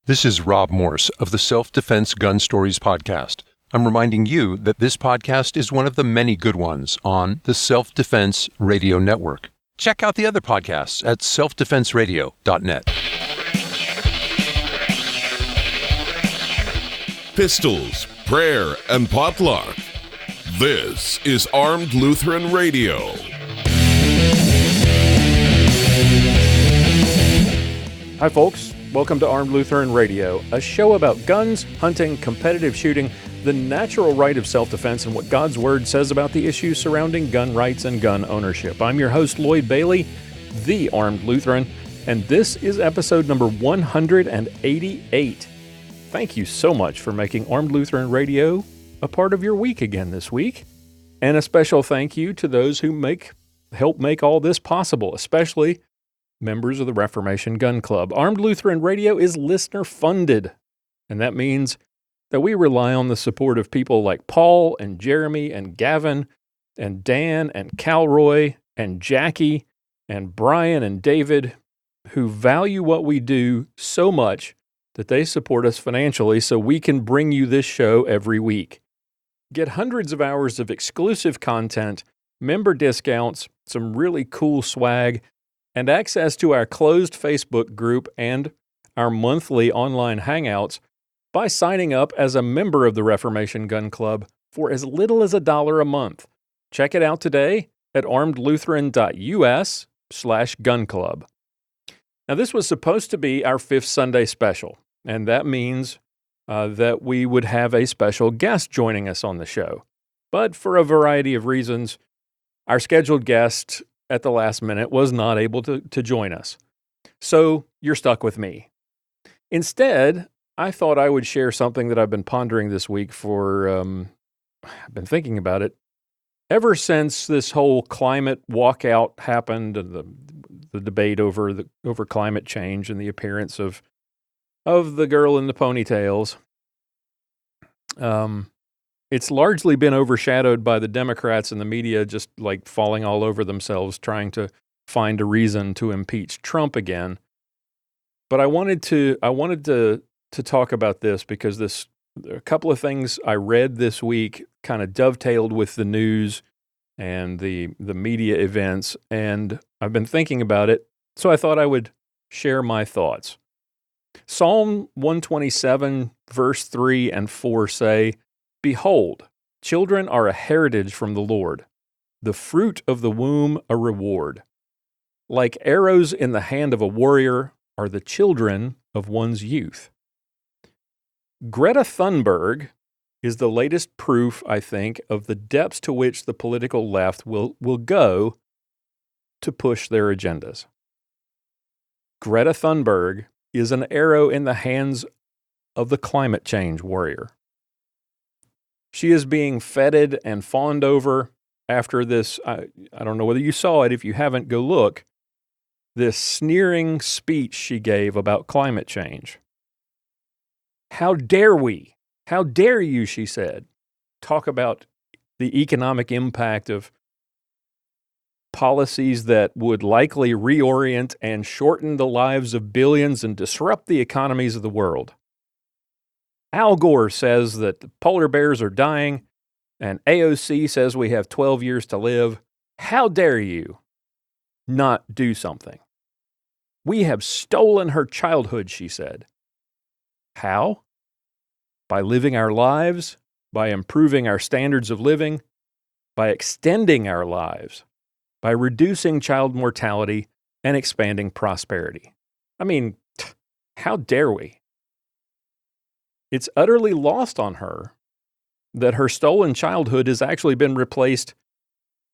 This is Rob Morse of the Self-Defense Gun Stories podcast. I'm reminding you that this podcast is one of the many good ones on the Self-Defense Radio Network. Check out the other podcasts at selfdefenseradio.net. Pistols, prayer, and potluck. This is Armed Lutheran Radio. Hi, folks. Welcome to Armed Lutheran Radio, a show about guns, hunting, competitive shooting, the natural right of self-defense, and what God's Word says about the issues surrounding gun rights and gun ownership. I'm your host, Lloyd Bailey, the Armed Lutheran, and this is episode number 188. Thank you so much for making Armed Lutheran Radio a part of your week again this week. And a special thank you to those who help make all this possible, especially members of the Reformation Gun Club. Armed Lutheran Radio is listener-funded, and that means that we rely on the support of people like Paul and Jeremy and Gavin and Dan and Calroy and Jackie and Brian and David, who value what we do so much that they support us financially so we can bring you this show every week. Get hundreds of hours of exclusive content, member discounts, some really cool swag, and access to our closed Facebook group and our monthly online hangouts by signing up as a member of the Reformation Gun Club for as little as $1 a month. Check it out today at armedlutheran.us/gunclub. Now, this was supposed to be our fifth Sunday special, and that means that we would have a special guest joining us on the show. But for a variety of reasons, our scheduled guest at the last minute was not able to join us. So you're stuck with me. Instead, I thought I would share something that I've been pondering this week I've been thinking about it ever since this whole climate walkout happened and the debate over climate change and the appearance of the girl in the ponytails. It's largely been overshadowed by the Democrats and the media just like falling all over themselves trying to find a reason to impeach Trump again. But I wanted to talk about this because a couple of things I read this week kind of dovetailed with the news and the media events, and I've been thinking about it, so I thought I would share my thoughts. Psalm 127, verse 3 and 4 say, "Behold, children are a heritage from the Lord, the fruit of the womb a reward. Like arrows in the hand of a warrior are the children of one's youth." Greta Thunberg is the latest proof, I think, of the depths to which the political left will go to push their agendas. Greta Thunberg is an arrow in the hands of the climate change warrior. She is being feted and fawned over after this, I don't know whether you saw it. If you haven't, go look. This sneering speech she gave about climate change. How dare we? How dare you, she said, talk about the economic impact of policies that would likely reorient and shorten the lives of billions and disrupt the economies of the world. Al Gore says that the polar bears are dying, and AOC says we have 12 years to live. How dare you not do something? We have stolen her childhood, she said. How? By living our lives, by improving our standards of living, by extending our lives, by reducing child mortality and expanding prosperity. I mean, how dare we? It's utterly lost on her that her stolen childhood has actually been replaced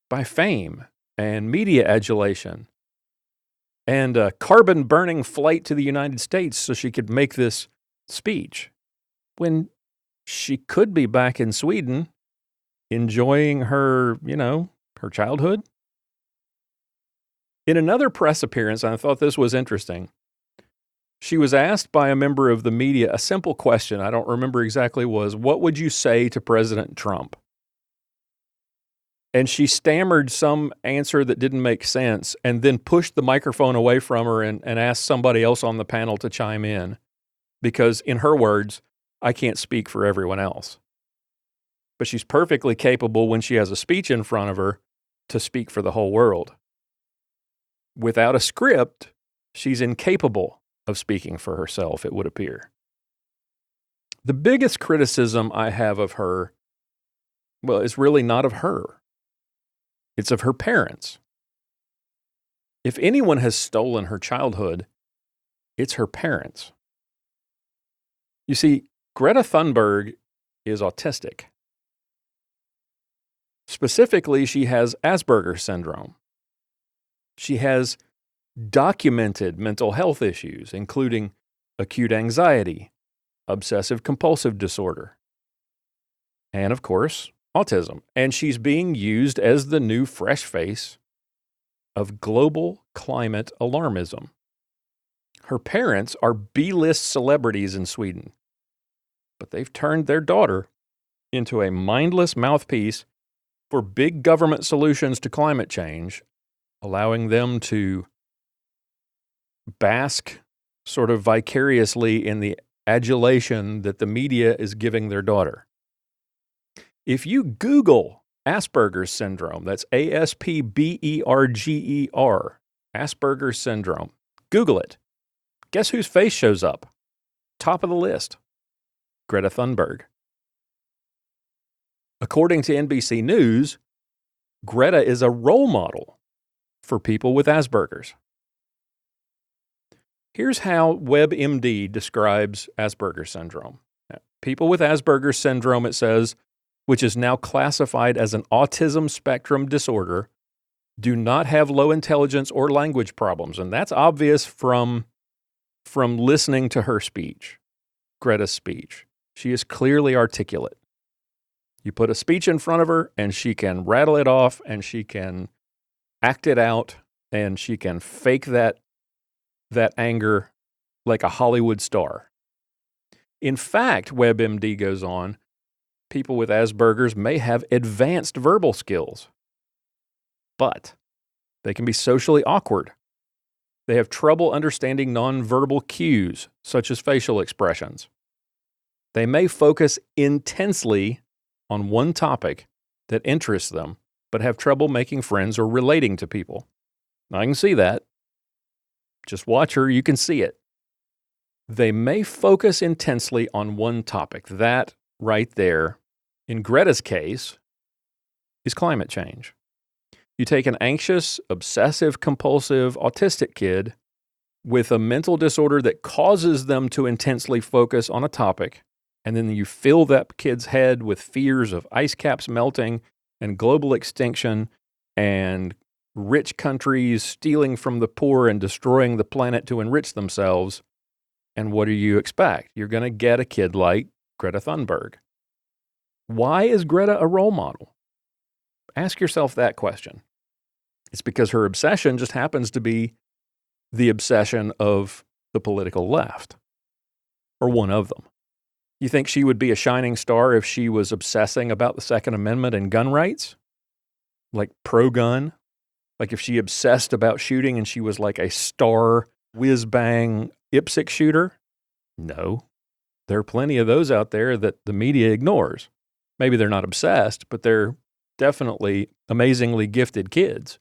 by fame and media adulation and a carbon-burning flight to the United States so she could make this speech when she could be back in Sweden enjoying her childhood. In another press appearance, and I thought this was interesting, she was asked by a member of the media a simple question, I don't remember exactly what would you say to President Trump? And she stammered some answer that didn't make sense and then pushed the microphone away from her and asked somebody else on the panel to chime in. because in her words, I can't speak for everyone else. But she's perfectly capable when she has a speech in front of her to speak for the whole world. Without a script, she's incapable of speaking for herself, it would appear. The biggest criticism I have of her, well, is really not of her. It's of her parents. If anyone has stolen her childhood, it's her parents. You see, Greta Thunberg is autistic. Specifically, she has Asperger's syndrome. She has documented mental health issues, including acute anxiety, obsessive-compulsive disorder, and, of course, autism. And she's being used as the new fresh face of global climate alarmism. Her parents are B-list celebrities in Sweden, but they've turned their daughter into a mindless mouthpiece for big government solutions to climate change, allowing them to bask sort of vicariously in the adulation that the media is giving their daughter. If you Google Asperger's syndrome, that's Asperger, Asperger's syndrome, Google it. Guess whose face shows up? Top of the list, Greta Thunberg. According to NBC News, Greta is a role model for people with Asperger's. Here's how WebMD describes Asperger's syndrome. People with Asperger's syndrome, it says, which is now classified as an autism spectrum disorder, do not have low intelligence or language problems. And that's obvious from listening to her speech, Greta's speech. She is clearly articulate. You put a speech in front of her, and she can rattle it off, and she can act it out, and she can fake that anger like a Hollywood star. In fact, WebMD goes on, people with Asperger's may have advanced verbal skills, but they can be socially awkward. They have trouble understanding nonverbal cues, such as facial expressions. They may focus intensely on one topic that interests them, but have trouble making friends or relating to people. I can see that. Just watch her, you can see it. They may focus intensely on one topic. That right there, in Greta's case, is climate change. You take an anxious, obsessive-compulsive, autistic kid with a mental disorder that causes them to intensely focus on a topic, and then you fill that kid's head with fears of ice caps melting and global extinction and rich countries stealing from the poor and destroying the planet to enrich themselves. And what do you expect? You're going to get a kid like Greta Thunberg. Why is Greta a role model? Ask yourself that question. It's because her obsession just happens to be the obsession of the political left, or one of them. You think she would be a shining star if she was obsessing about the Second Amendment and gun rights? Like pro-gun? Like if she obsessed about shooting and she was like a star whiz-bang IPSC shooter? No. There are plenty of those out there that the media ignores. Maybe they're not obsessed, but they're definitely amazingly gifted kids.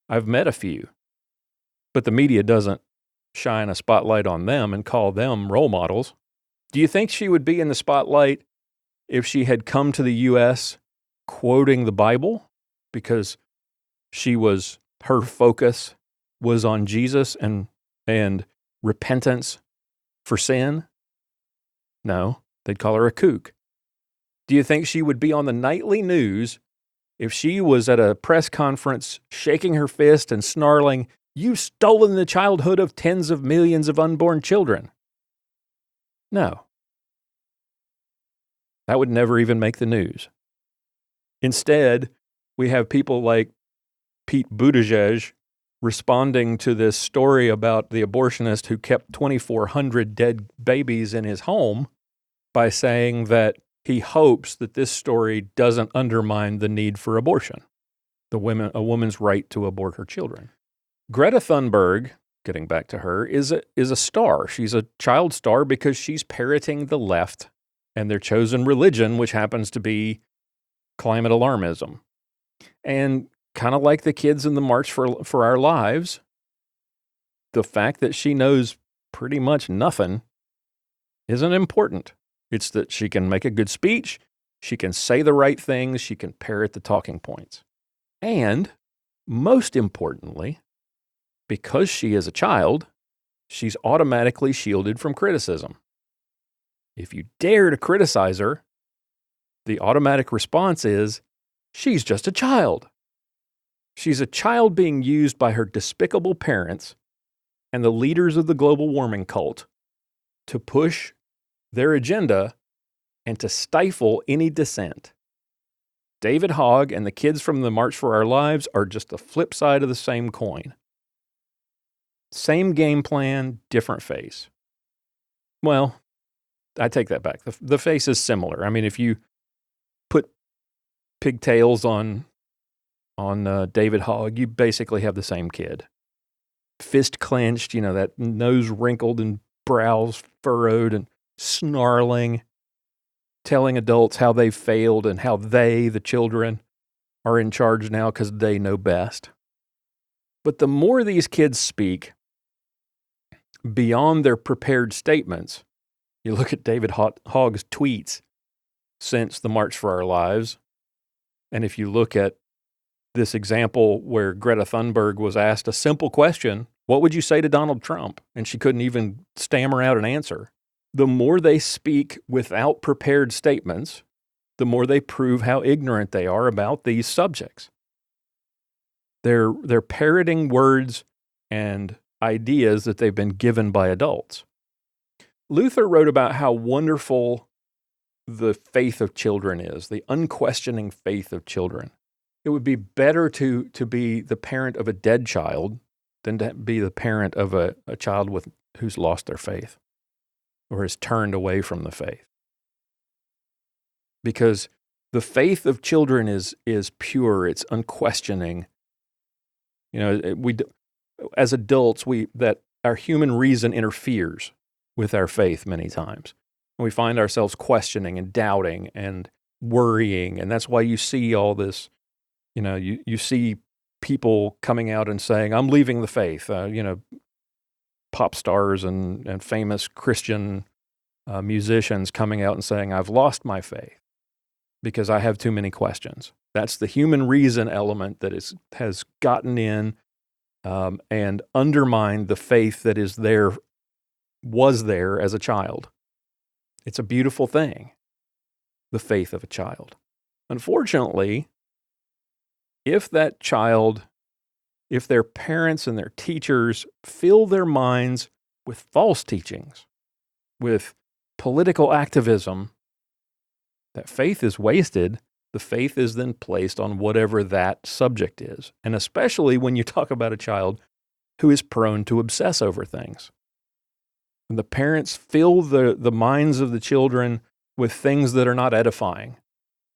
I've met a few. But the media doesn't shine a spotlight on them and call them role models. Do you think she would be in the spotlight if she had come to the U.S. quoting the Bible? Because her focus was on Jesus and repentance for sin? No, they'd call her a kook. Do you think she would be on the nightly news if she was at a press conference shaking her fist and snarling, "You've stolen the childhood of tens of millions of unborn children"? No. That would never even make the news. Instead, we have people like Pete Buttigieg responding to this story about the abortionist who kept 2,400 dead babies in his home by saying that he hopes that this story doesn't undermine the need for abortion, a woman's right to abort her children. Greta Thunberg getting back to her, is a star. She's a child star because she's parroting the left and their chosen religion, which happens to be climate alarmism. And kind of like the kids in the March for Our Lives, the fact that she knows pretty much nothing isn't important. It's that she can make a good speech, she can say the right things, she can parrot the talking points. And most importantly, because she is a child, she's automatically shielded from criticism. If you dare to criticize her, the automatic response is, she's just a child. She's a child being used by her despicable parents and the leaders of the global warming cult to push their agenda and to stifle any dissent. David Hogg and the kids from the March for Our Lives are just the flip side of the same coin. Same game plan, different face. Well, I take that back. The face is similar. I mean, if you put pigtails on David Hogg, you basically have the same kid. Fist clenched, that nose wrinkled and brows furrowed and snarling, telling adults how they've failed and how they, the children, are in charge now because they know best. But the more these kids speak beyond their prepared statements, you look at David Hogg's tweets since the March for Our Lives, and if you look at this example where Greta Thunberg was asked a simple question, what would you say to Donald Trump? And she couldn't even stammer out an answer. The more they speak without prepared statements, the more they prove how ignorant they are about these subjects. They're parroting words and ideas that they've been given by adults. Luther wrote about how wonderful the faith of children is, the unquestioning faith of children. It would be better to be the parent of a dead child than to be the parent of a child who's lost their faith or has turned away from the faith. Because the faith of children is pure, it's unquestioning. We as adults, that our human reason interferes with our faith many times. And we find ourselves questioning and doubting and worrying, and that's why you see all this. You see people coming out and saying, I'm leaving the faith, pop stars and famous Christian musicians coming out and saying, I've lost my faith because I have too many questions. That's the human reason element that has gotten in and undermined the faith that was there as a child. It's a beautiful thing, the faith of a child. Unfortunately, if that child, if their parents and their teachers fill their minds with false teachings, with political activism, that faith is wasted. The faith is then placed on whatever that subject is. And especially when you talk about a child who is prone to obsess over things. When the parents fill the minds of the children with things that are not edifying,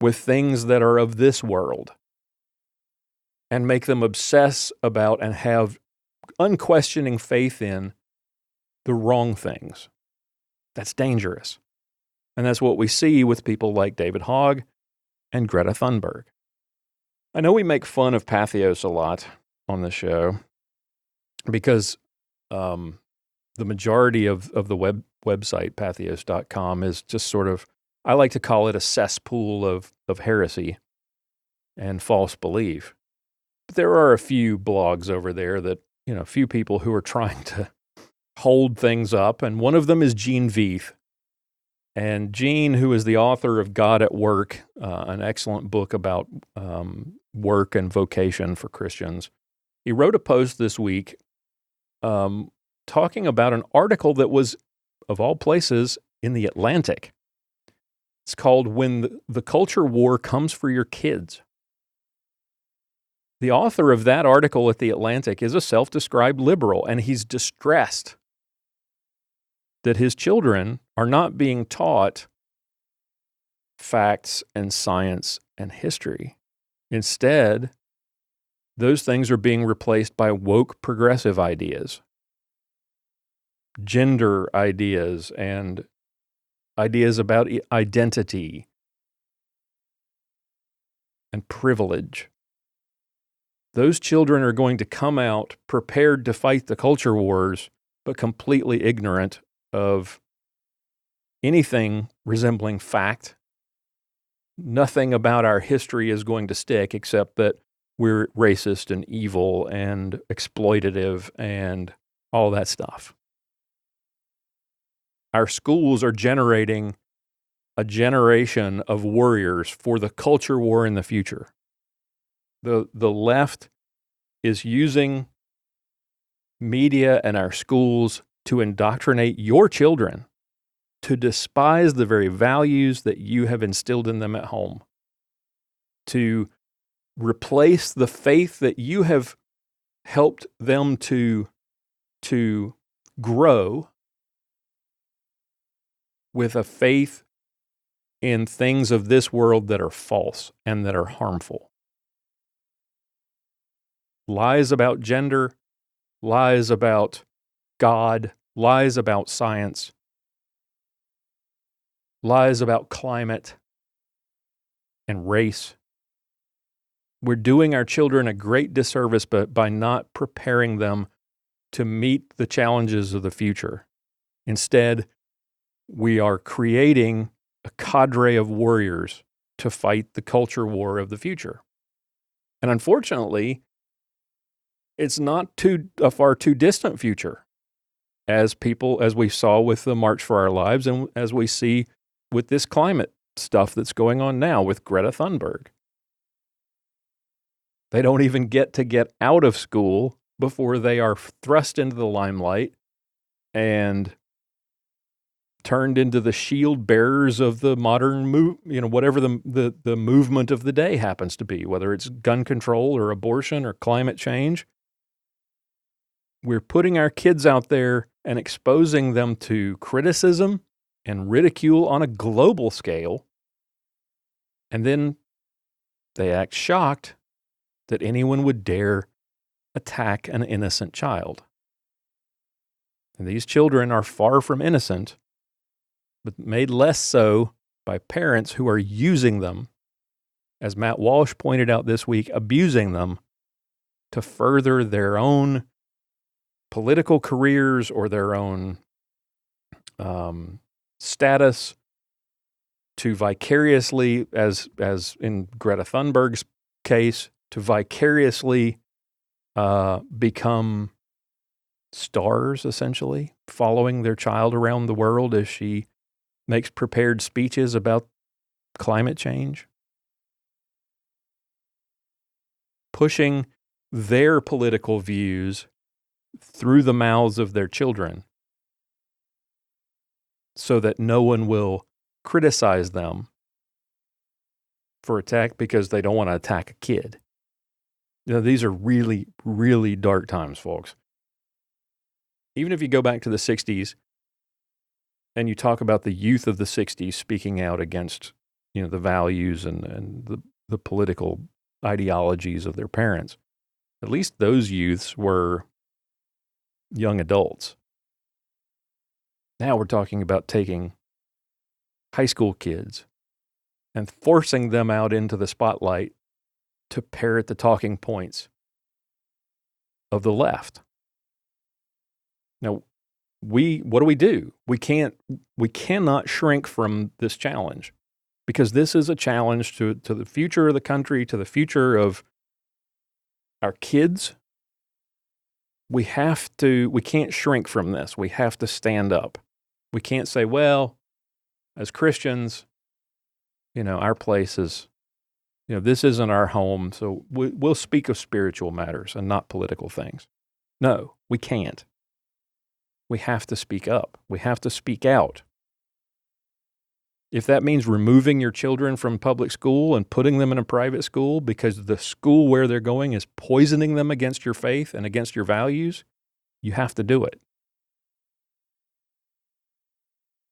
with things that are of this world, and make them obsess about and have unquestioning faith in the wrong things. That's dangerous. And that's what we see with people like David Hogg and Greta Thunberg. I know we make fun of Patheos a lot on the show because the majority of the website, patheos.com, is just sort of, I like to call it a cesspool of heresy and false belief. There are a few blogs over there that, a few people who are trying to hold things up, and one of them is Gene Veith. And Gene, who is the author of God at Work, an excellent book about work and vocation for Christians, he wrote a post this week talking about an article that was, of all places, in The Atlantic. It's called When the Culture War Comes for Your Kids. The author of that article at The Atlantic is a self-described liberal, and he's distressed that his children are not being taught facts and science and history. Instead, those things are being replaced by woke progressive ideas gender ideas and ideas about identity and privilege. Those children are going to come out prepared to fight the culture wars, but completely ignorant of anything resembling fact. Nothing about our history is going to stick except that we're racist and evil and exploitative and all that stuff. Our schools are generating a generation of warriors for the culture war in the future. The left is using media and our schools to indoctrinate your children to despise the very values that you have instilled in them at home, to replace the faith that you have helped them to grow with a faith in things of this world that are false and that are harmful. Lies about gender, lies about God, lies about science, lies about climate and race. We're doing our children a great disservice by not preparing them to meet the challenges of the future. Instead, we are creating a cadre of warriors to fight the culture war of the future. And unfortunately, it's not a far too distant future, as we saw with the March for Our Lives and as we see with this climate stuff that's going on now with Greta Thunberg. They don't even get out of school before they are thrust into the limelight and turned into the shield bearers of the modern whatever the movement of the day happens to be, whether it's gun control or abortion or climate change. We're putting our kids out there and exposing them to criticism and ridicule on a global scale, and then they act shocked that anyone would dare attack an innocent child. And these children are far from innocent, but made less so by parents who are using them, as Matt Walsh pointed out this week, abusing them to further their own political careers or their own status, to vicariously, as in Greta Thunberg's case, to vicariously become stars, essentially, following their child around the world as she makes prepared speeches about climate change, pushing their political views through the mouths of their children so that no one will criticize them for attack because they don't want to attack a kid. These are really, really dark times, folks. Even if you go back to the 60s and you talk about the youth of the 60s speaking out against, the values and the political ideologies of their parents, at least those youths were young adults. Now we're talking about taking high school kids and forcing them out into the spotlight to parrot the talking points of the left. Now, what do? We cannot shrink from this challenge, because this is a challenge to the future of the country, to the future of our kids. We can't shrink from this. We have to stand up. We can't say, well, as Christians, our place is, this isn't our home, so we'll speak of spiritual matters and not political things. No, we can't. We have to speak up. We have to speak out. If that means removing your children from public school and putting them in a private school because the school where they're going is poisoning them against your faith and against your values, you have to do it.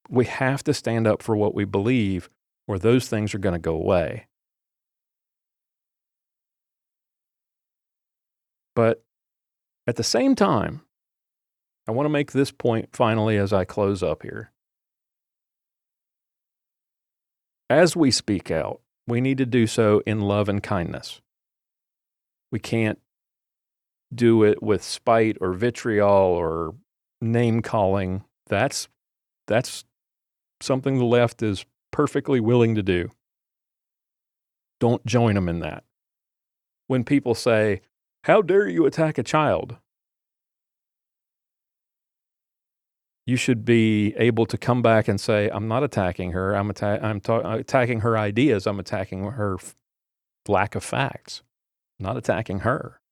We have to stand up for what we believe, or those things are going to go away. But at the same time, I want to make this point finally as I close up here. As we speak out, we need to do so in love and kindness. We can't do it with spite or vitriol or name-calling. That's something the left is perfectly willing to do. Don't join them in that. When people say, "How dare you attack a child?" You should be able to come back and say, "I'm not attacking her. I'm attacking her ideas. I'm attacking her lack of facts. I'm not attacking her."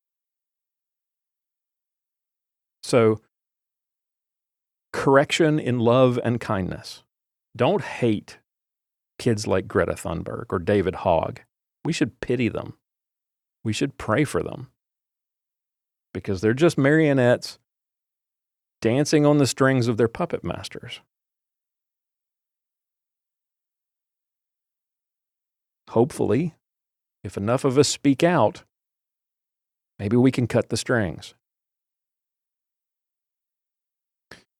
So, correction in love and kindness. Don't hate kids like Greta Thunberg or David Hogg. We should pity them. We should pray for them. Because they're just marionettes dancing on the strings of their puppet masters. Hopefully, if enough of us speak out, maybe we can cut the strings.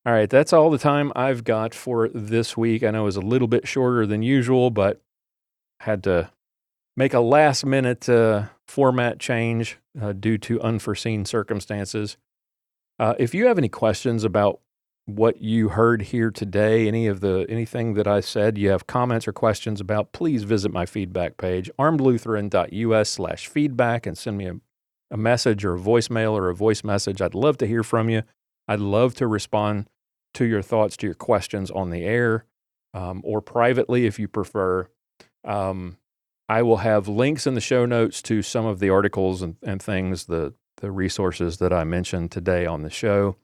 All right, that's all the time I've got for this week. I know it was a little bit shorter than usual, but had to make a last-minute format change due to unforeseen circumstances. If you have any questions about what you heard here today, anything that I said, you have comments or questions about, please visit my feedback page, armedlutheran.us/feedback, and send me a message or a voicemail or a voice message. I'd love to hear from you. I'd love to respond to your thoughts, to your questions on the air, or privately if you prefer. I will have links in the show notes to some of the articles and things, the resources that I mentioned today on the show.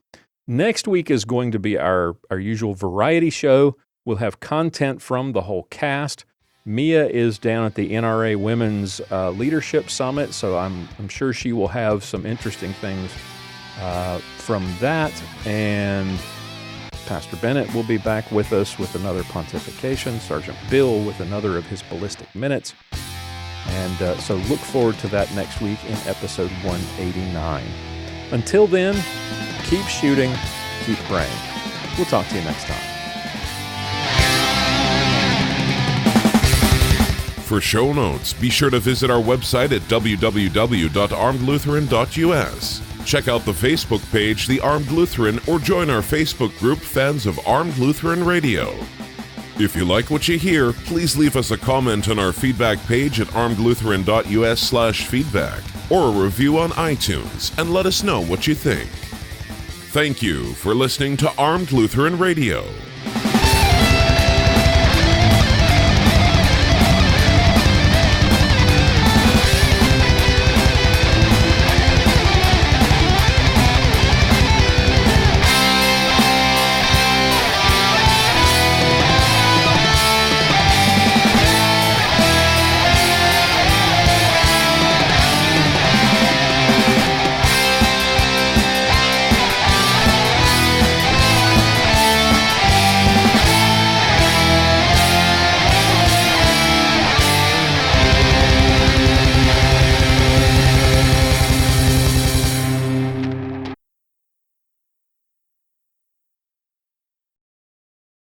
Next week is going to be our usual variety show. We'll have content from the whole cast. Mia is down at the NRA Women's Leadership Summit, so I'm sure she will have some interesting things from that. And Pastor Bennett will be back with us with another pontification. Sergeant Bill with another of his ballistic minutes. And so look forward to that next week in episode 189. Until then, keep shooting, keep praying. We'll talk to you next time. For show notes, be sure to visit our website at www.armedlutheran.us. Check out the Facebook page, The Armed Lutheran, or join our Facebook group, Fans of Armed Lutheran Radio. If you like what you hear, please leave us a comment on our feedback page at armedlutheran.us/feedback, or a review on iTunes, and let us know what you think. Thank you for listening to Armed Lutheran Radio.